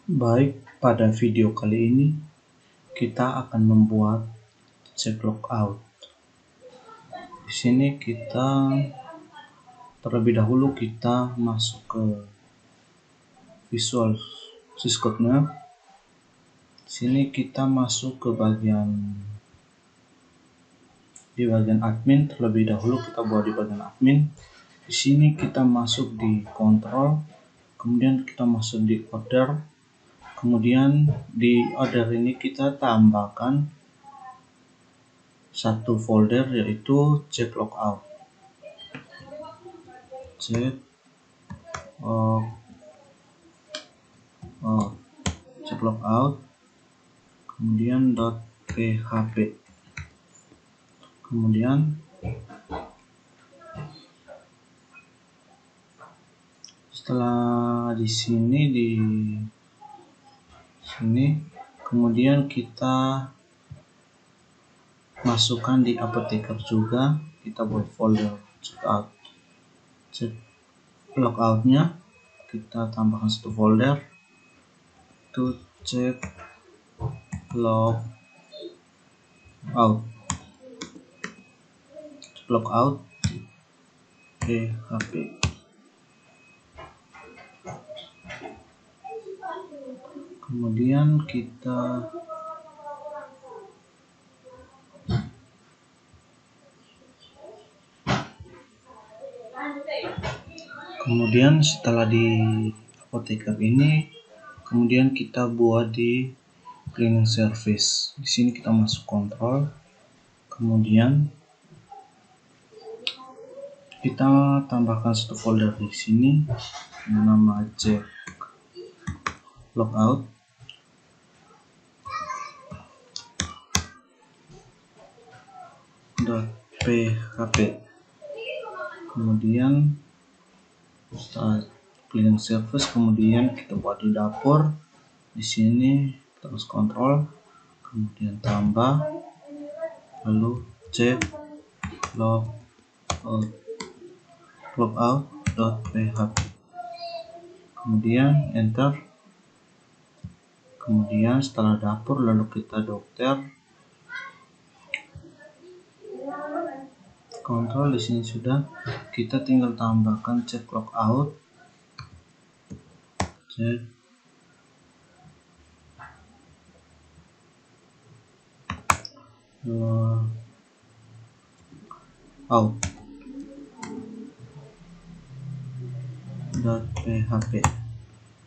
Baik, pada video kali ini kita akan membuat check logout. Di sini kita terlebih dahulu kita masuk ke Visual Code-nya. Di sini kita masuk ke bagian admin. Terlebih dahulu kita buat di bagian admin. Di sini kita masuk di control, kemudian kita masuk di order. Kemudian di order ini kita tambahkan satu folder, yaitu check logout. Check logout, kemudian .php. Kemudian setelah di sini kemudian kita masukkan di Apotheker juga. Kita buat folder check logout-nya, kita tambahkan satu folder itu check logout php. Kemudian setelah di Apotheker ini, kemudian kita buat di cleaning service. Di sini kita masuk kontrol, kemudian kita tambahkan satu folder di sini yang nama check logout. .php. Kemudian setelah cleaning service, kemudian kita buat di dapur. Di sini terus kontrol, kemudian tambah, lalu check logout.php, kemudian enter. Kemudian setelah dapur, lalu kita dokter kontrol. Di sini sudah, kita tinggal tambahkan check logout, check logout.php.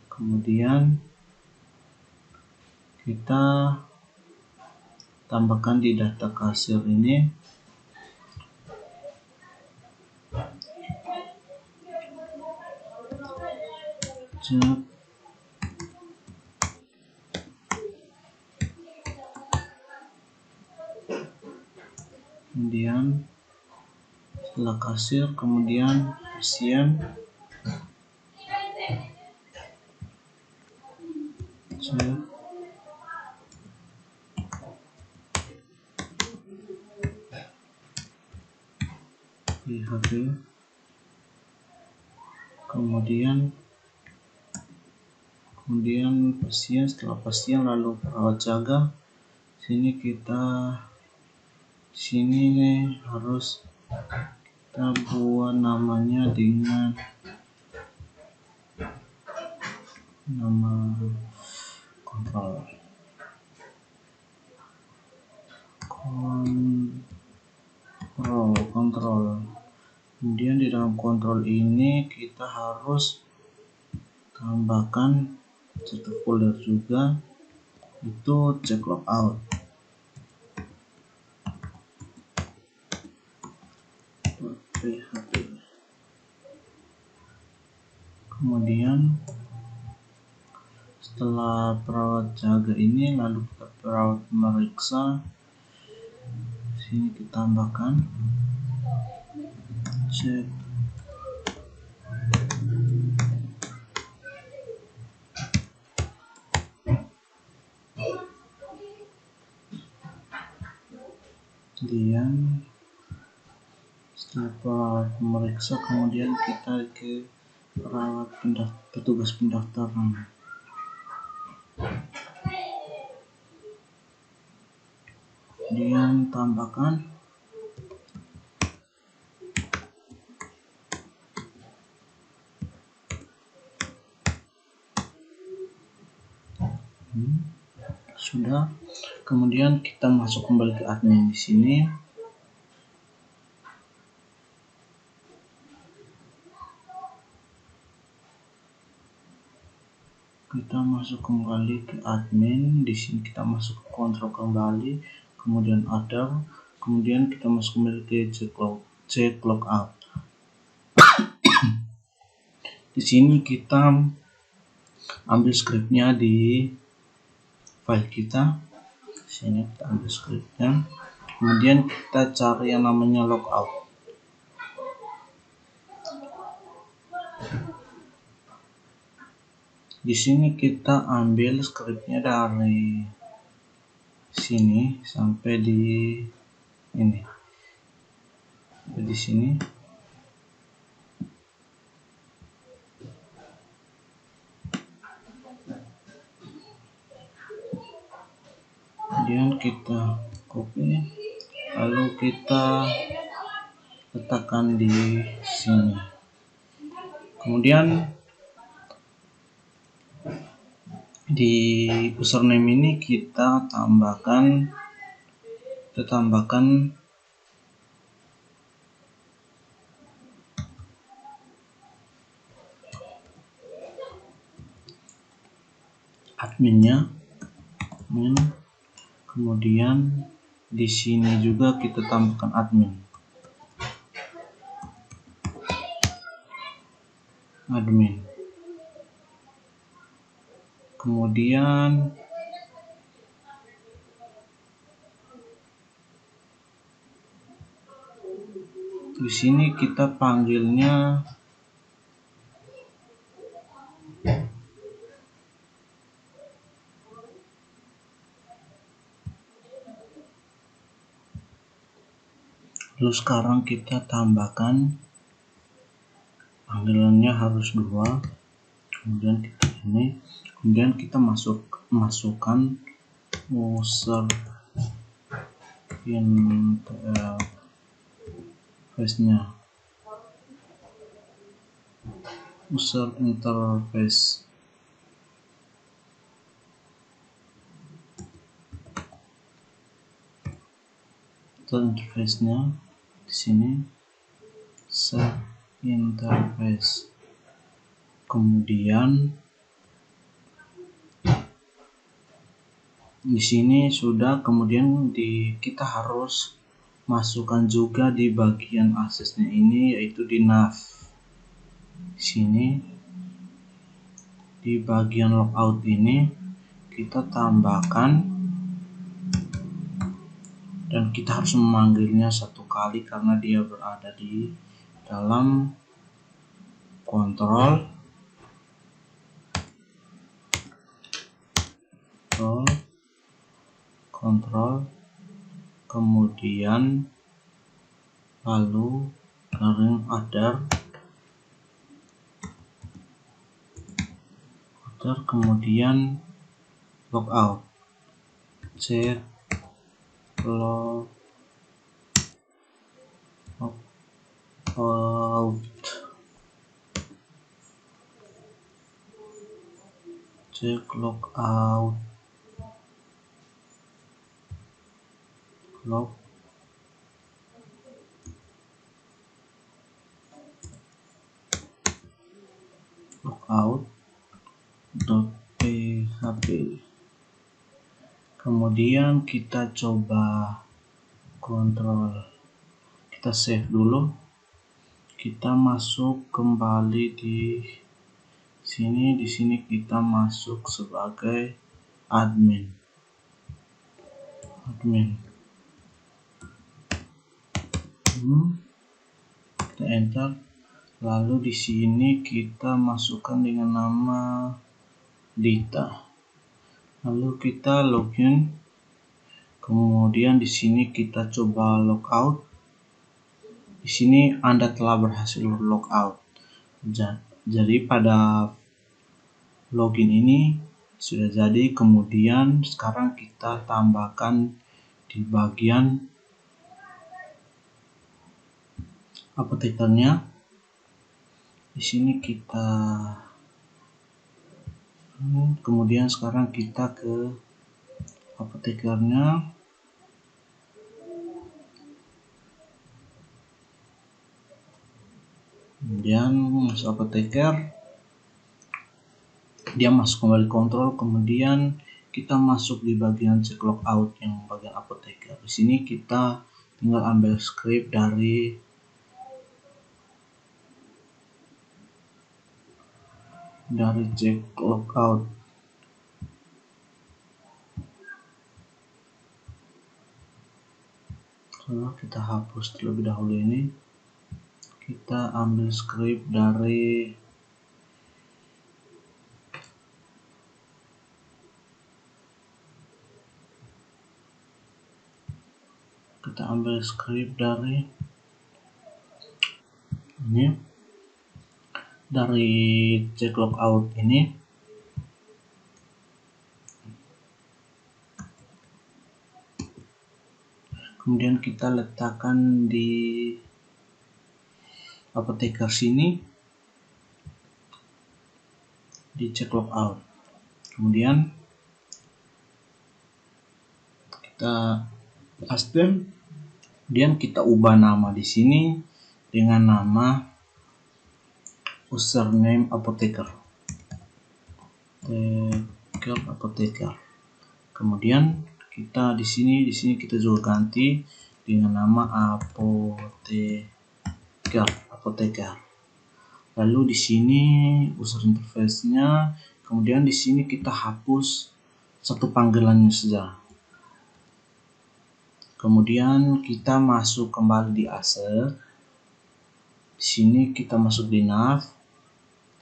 Kemudian kita tambahkan di data kasir ini check kemudian setelah kasir, kemudian pasien check php. Kemudian pasien, setelah pasien lalu perawat jaga. Sini harus kita buat namanya dengan nama kontrol. Kemudian di dalam kontrol ini kita harus tambahkan satu folder juga, itu check logout. .php. Kemudian setelah perawat jaga ini, lalu kita perawat meriksa. Sini kita tambahkan check kemudian setelah perawat meriksa, kemudian kita ke petugas pendaftaran. Kemudian tambahkan sudah. Kemudian kita masuk kembali ke admin di sini. Kita masuk kembali ke admin. Di sini kita masuk ke kontrol kembali, kemudian other, kemudian kita masuk kembali ke check logout. Di sini kita ambil scriptnya di file kita. Di sini kita ambil scriptnya. Kemudian kita cari yang namanya logout. Di sini kita ambil scriptnya dari sini sampai di ini. Di sini. Kemudian kita copy, lalu kita letakkan di sini. Kemudian di username ini kita tambahkan adminnya, kemudian di sini juga kita tambahkan admin. Kemudian di sini kita panggilnya lalu sekarang kita tambahkan panggilannya harus 2, kemudian kita ini, kemudian kita masukkan user interface-nya, user interface. Interface-nya di sini set interface. Kemudian di sini sudah. Kemudian kita harus masukkan juga di bagian aksesnya ini, yaitu di nav. Di sini di bagian logout ini kita tambahkan, dan kita harus memanggilnya 1 kali karena dia berada di dalam kontrol kemudian lalu other, kemudian logout, check logout. Check logout, logout.php. Kemudian kita coba kontrol, kita save dulu, kita masuk kembali di sini. Di sini kita masuk sebagai admin. Kita enter, lalu di sini kita masukkan dengan nama Dita, lalu kita login. Kemudian di sini kita coba logout. Di sini Anda telah berhasil logout. Jadi pada login ini Sudah jadi. Kemudian sekarang kita tambahkan di bagian apotekernya. Di sini kita kemudian sekarang kita ke apotekernya. Kemudian masuk apoteker, dia masuk kembali kontrol. Kemudian kita masuk di bagian check logout yang bagian apoteker. Di sini kita tinggal ambil script dari check logout. Kalau kita hapus terlebih dahulu ini, kita ambil script dari ini, dari check logout ini. Kemudian kita letakkan di apoteker sini, di check logout. Kemudian kita custom, kemudian kita ubah nama di sini dengan nama username apoteker. Kemudian kita di sini kita juga ganti dengan nama apoteker. Lalu di sini user interface-nya, kemudian di sini kita hapus satu panggilannya saja. Kemudian kita masuk kembali di asset. Di sini kita masuk di nav.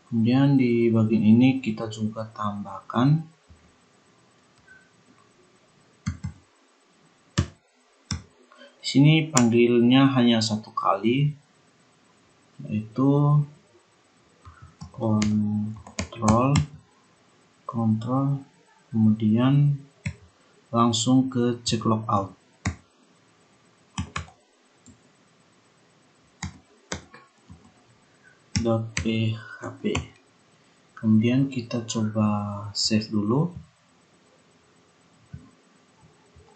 Kemudian di bagian ini kita juga tambahkan di sini panggilnya hanya satu kali, yaitu kontrol, kemudian langsung ke check logout. .php. Kemudian kita coba save dulu.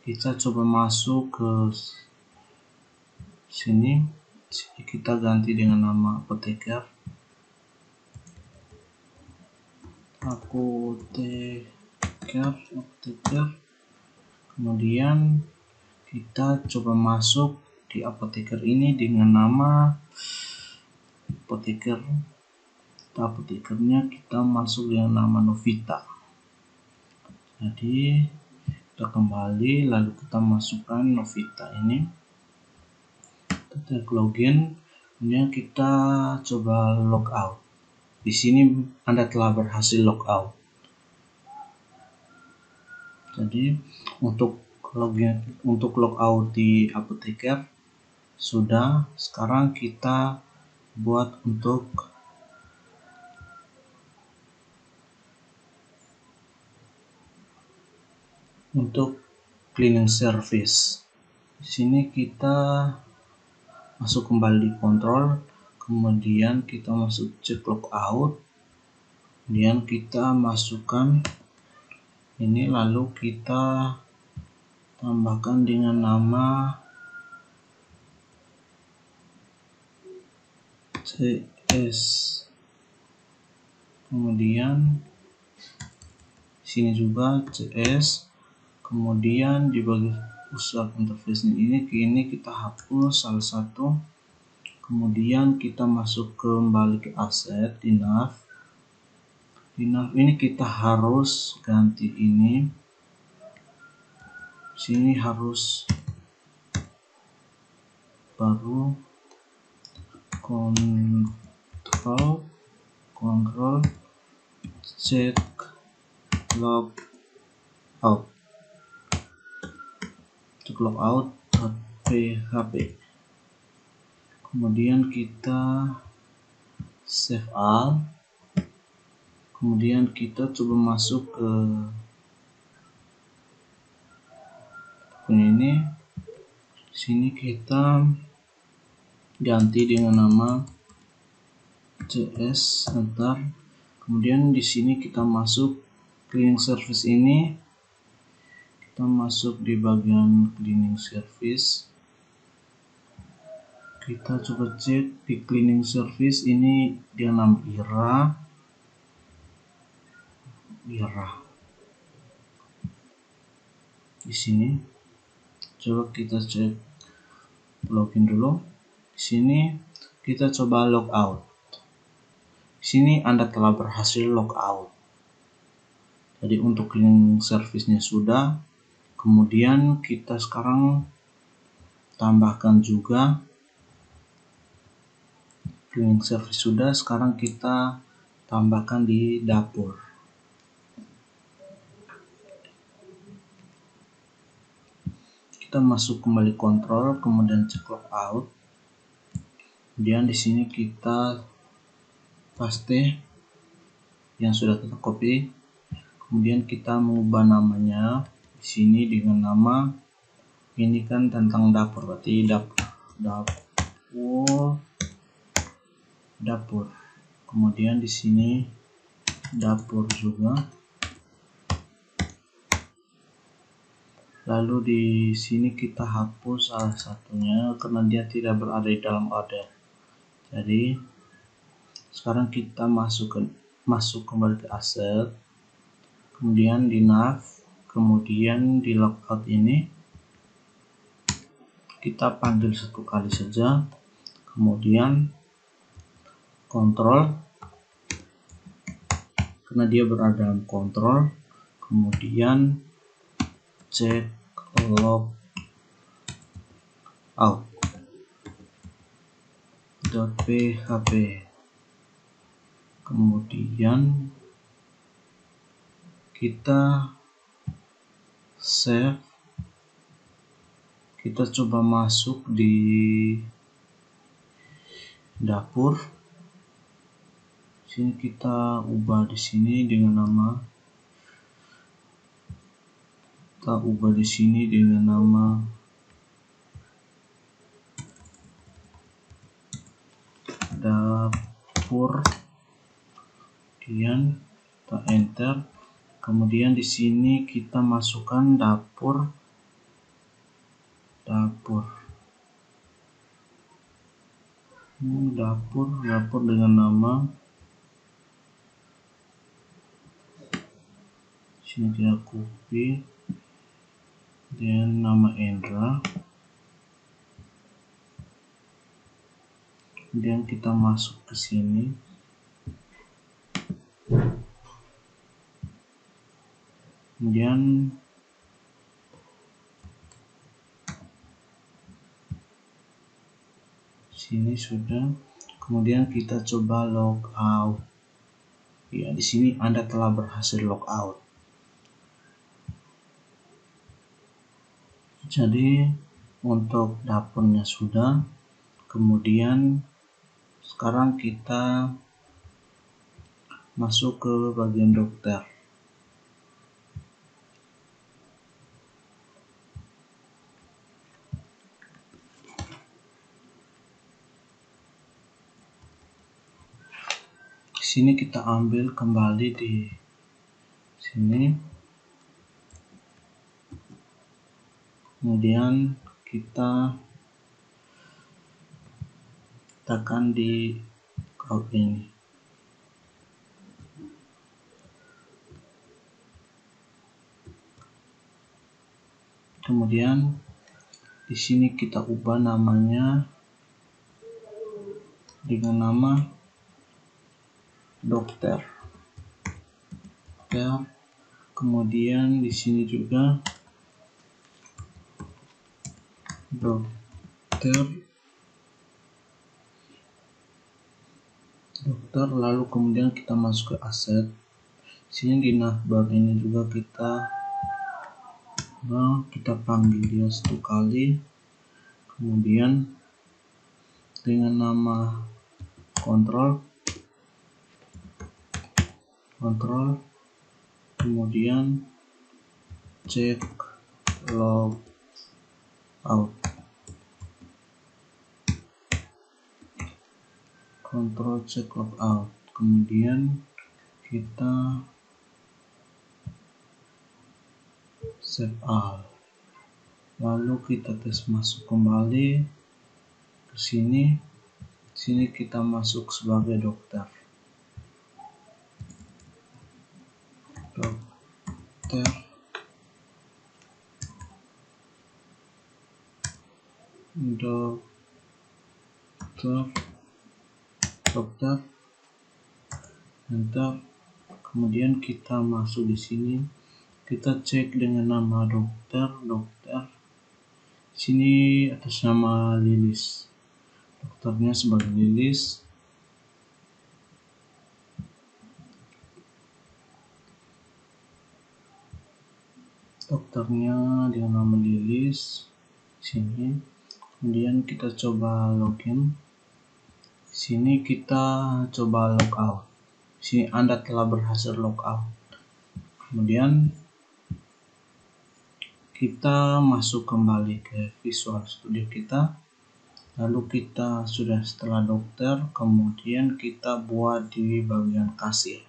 Kita coba masuk ke sini. Kita ganti dengan nama apoteker. Kemudian kita coba masuk di apoteker ini dengan nama apotekernya kita masuk dengan nama Novita. Jadi kita kembali, lalu kita masukkan Novita ini, kita login, kemudian kita coba logout. Di sini Anda telah berhasil logout. Jadi untuk logout di apoteker sudah. Sekarang kita buat untuk cleaning service. Di sini kita masuk kembali di kontrol, kemudian kita masuk check logout, kemudian kita masukkan ini, lalu kita tambahkan dengan nama CS. Kemudian sini juga CS. Kemudian di bagian user interface ini kita hapus salah satu. Kemudian kita masuk kembali ke aset di nav. Di nav ini kita harus ganti ini. Sini harus baru kontrol check logout.php. Kemudian kita save all. Kemudian kita coba masuk ke ini. Sini kita ganti dengan nama CS Center. Kemudian di sini kita masuk cleaning service ini. Kita masuk di bagian cleaning service. Kita coba cek di cleaning service ini dia nama Ira. Di sini coba kita cek login dulu. Di sini kita coba logout. Di sini Anda telah berhasil logout. Jadi untuk cleaning service-nya sudah. Kemudian kita sekarang tambahkan juga cleaning service sudah. Sekarang kita tambahkan di dapur. Kita masuk kembali kontrol, kemudian cek logout. Kemudian di sini kita paste yang sudah kita copy. Kemudian kita mengubah namanya di sini dengan nama ini kan tentang dapur, berarti dapur. Kemudian di sini dapur juga. Lalu di sini kita hapus salah satunya karena dia tidak berada di dalam order. Jadi sekarang kita masuk kembali ke aset, kemudian di nav, kemudian di logout ini kita panggil satu kali saja, kemudian kontrol karena dia berada dalam kontrol, kemudian cek logout .php, kemudian kita save. Kita coba masuk di dapur. Sini kita ubah di sini dengan nama dapur. Kemudian kita enter. Kemudian di sini kita masukkan dapur dengan nama, sini kita copy dan nama Endra. Kemudian kita masuk ke sini. Kemudian sini sudah. Kemudian kita coba logout. Ya, di sini Anda telah berhasil logout. Jadi untuk dapurnya sudah. Kemudian sekarang kita masuk ke bagian dokter. Di sini kita ambil kembali di sini. Kemudian kita tekan di cloud ini. Kemudian di sini kita ubah namanya dengan nama dokter. Kemudian di sini juga dokter, lalu kemudian kita masuk ke aset. Sini di navbar ini juga kita panggil dia satu kali, kemudian dengan nama kontrol. kontrol, kemudian cek log out, kontrol cek log out, kemudian kita save all, lalu kita tes masuk kembali ke sini. Sini kita masuk sebagai dokter, dokter, enter. Kemudian kita masuk di sini, kita cek dengan nama dokter. Sini atas nama Lilis, dokternya sebagai Lilis. Dokternya dengan nama Lilis sini. Kemudian kita coba login. Sini kita coba logout. Sini Anda telah berhasil logout. Kemudian kita masuk kembali ke Visual Studio kita. Lalu kita sudah setelah dokter, kemudian kita buat di bagian kasir.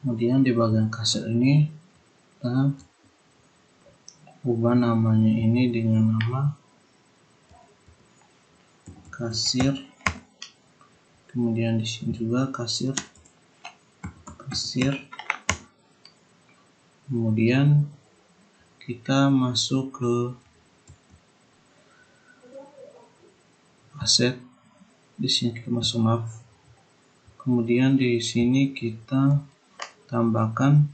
Kemudian di bagian kasir ini kita ubah namanya ini dengan nama kasir. Kemudian di sini juga kasir. Kemudian kita masuk ke aset. Di sini kita masuk kemudian di sini kita tambahkan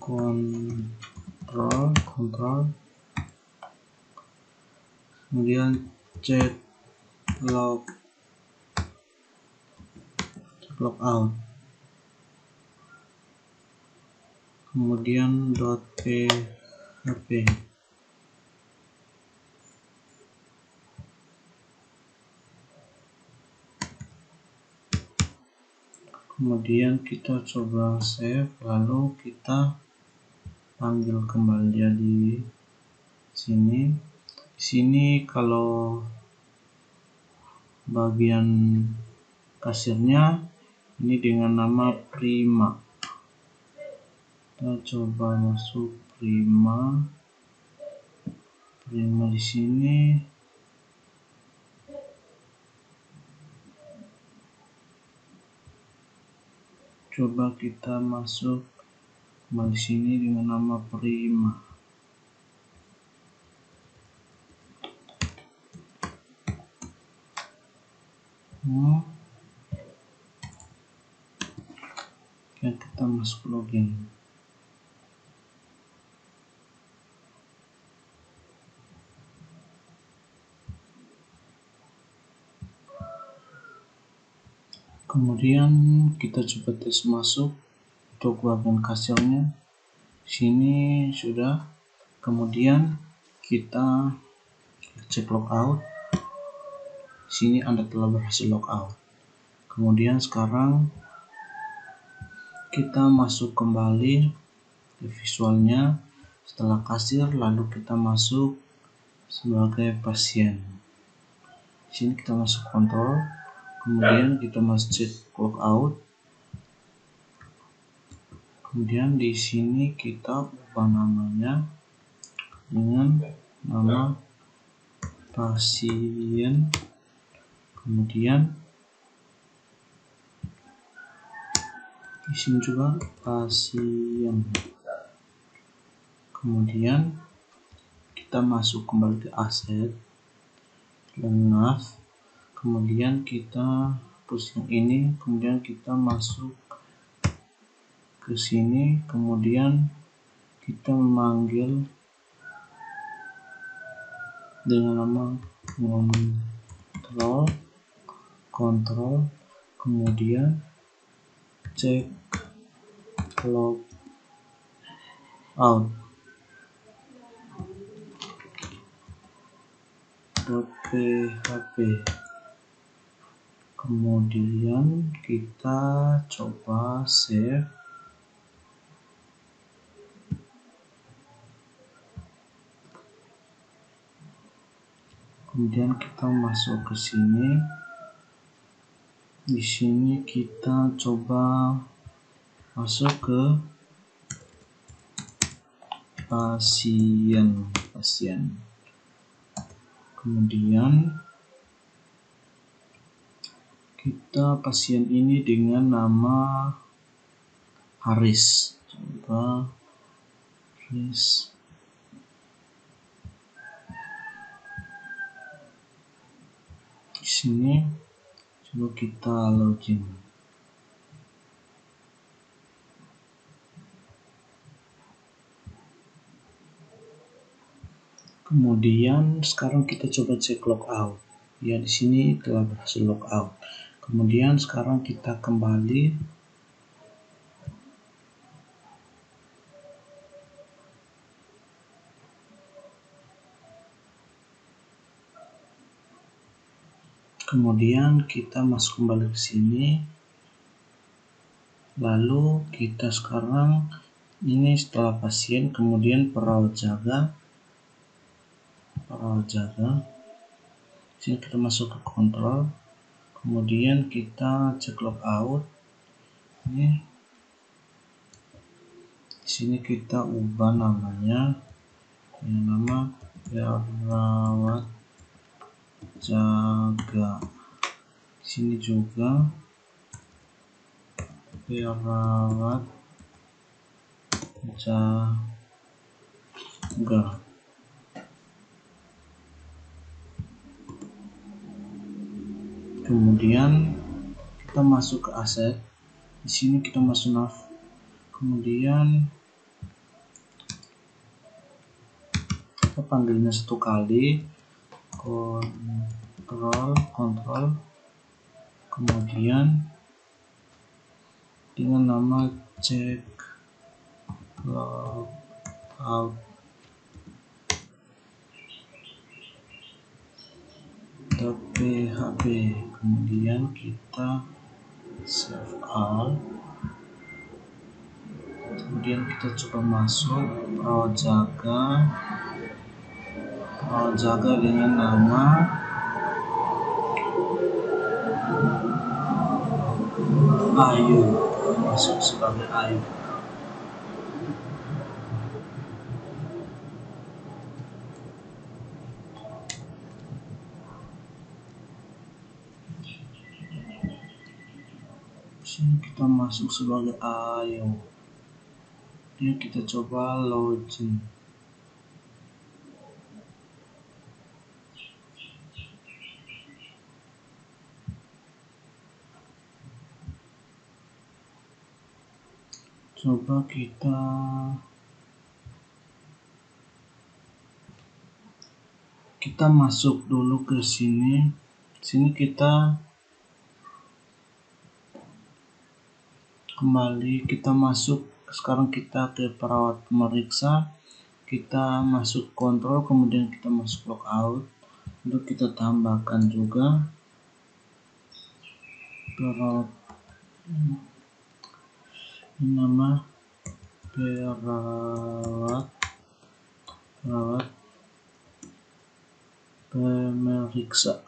kontrol, kemudian cek log out, kemudian .php, kemudian kita coba save, lalu kita panggil kembali dia di sini. Di sini kalau bagian kasirnya ini dengan nama Prima. Kita coba masuk Prima di sini. Coba kita masuk kembali sini dengan nama Prima. Kita masuk login. Kemudian kita coba tes masuk untuk bagian kasirnya. Sini sudah. Kemudian kita cek logout. Sini Anda telah berhasil logout. Kemudian sekarang kita masuk kembali ke visualnya setelah kasir, lalu kita masuk sebagai pasien. Sini kita masuk kontrol, kemudian kita masuk cek logout. Kemudian di sini kita ubah namanya dengan nama pasien. Kemudian di sini juga pasien. Kemudian kita masuk kembali ke aset, nav. Kemudian kita hapus yang ini. Kemudian kita masuk ke sini. Kemudian kita memanggil dengan nama kontrol, kemudian cek log out .php. Kemudian kita coba save. Kemudian kita masuk ke sini. Di sini kita coba masuk ke pasien. Kemudian kita pasien ini dengan nama Haris. Coba Haris. Di sini coba kita login. Kemudian sekarang kita coba cek logout. Ya, di sini telah berhasil logout. Kemudian sekarang kita kembali. Kemudian kita masuk kembali ke sini. Lalu kita sekarang ini setelah pasien, kemudian perawat jaga. Sini kita masuk ke kontrol. Kemudian kita cek logout. Ini di sini kita ubah namanya, nama perawat jaga. Di sini juga perawat jaga. Kemudian kita masuk ke aset. Di sini kita masuk nav. Kemudian kita panggilnya satu kali, kontrol. Kemudian dengan nama cek logout. .php. Kemudian kita save all. Kemudian kita coba masuk perawat jaga dengan nama Ayu. Masuk sebagai Ayu. Sini kita masuk sebagai Ayu. Dia kita coba login. Coba kita masuk dulu ke sini. Sini kita kembali, kita masuk. Sekarang kita ke perawat pemeriksa. Kita masuk kontrol, kemudian kita masuk logout. Untuk kita tambahkan juga perawat, nama perawat pemeriksa.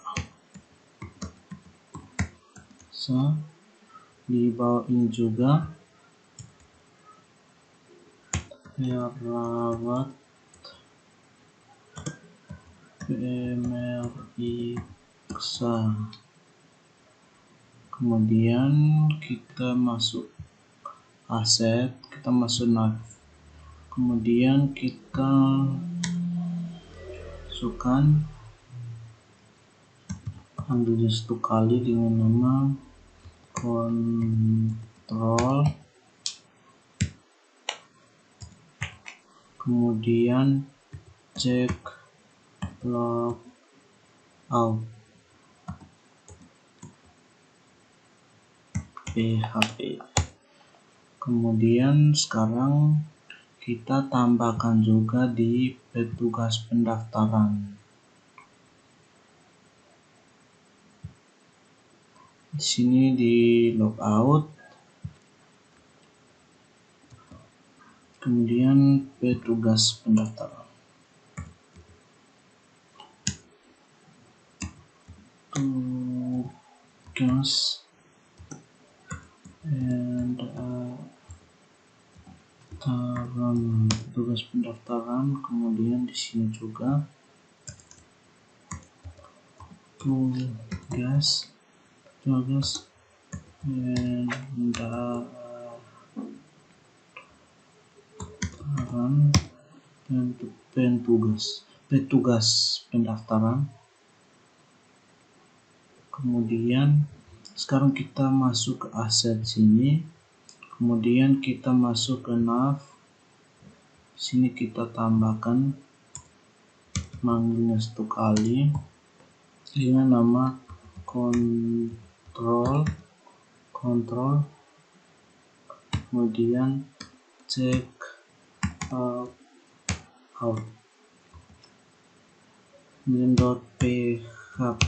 Di bawah ini juga perawat pemeriksa. Kemudian kita masuk aset, kita masuk nav. Kemudian kita masukkan, ambil satu kali dengan nama kontrol. Kemudian cek logout php. Kemudian sekarang kita tambahkan juga di petugas pendaftaran. Di sini di logout, kemudian petugas pendaftaran. Tugas tugas pendaftaran, kemudian di sini juga tugas petugas pendaftaran. Kemudian sekarang kita masuk ke aset sini, kemudian kita masuk ke nav. Sini kita tambahkan manggilnya 1 kali dengan nama kontrol, kemudian check out, kemudian .php.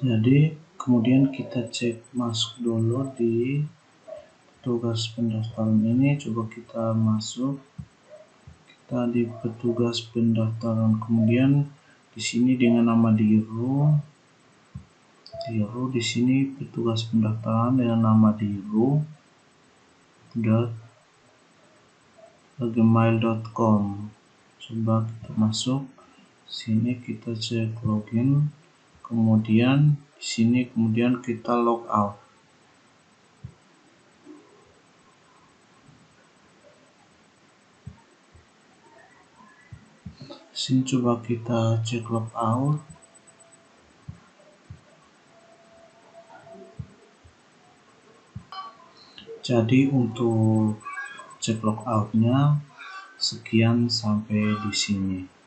Jadi kemudian kita cek masuk dulu di petugas pendaftaran ini. Coba kita masuk, kita di petugas pendaftaran, kemudian di sini dengan nama Diru, di sini petugas pendaftaran dengan nama diru.gmail.com. Coba kita masuk sini, kita cek login, kemudian di sini kita logout. Sini coba kita cek logout. Jadi untuk cek logoutnya sekian sampai di sini.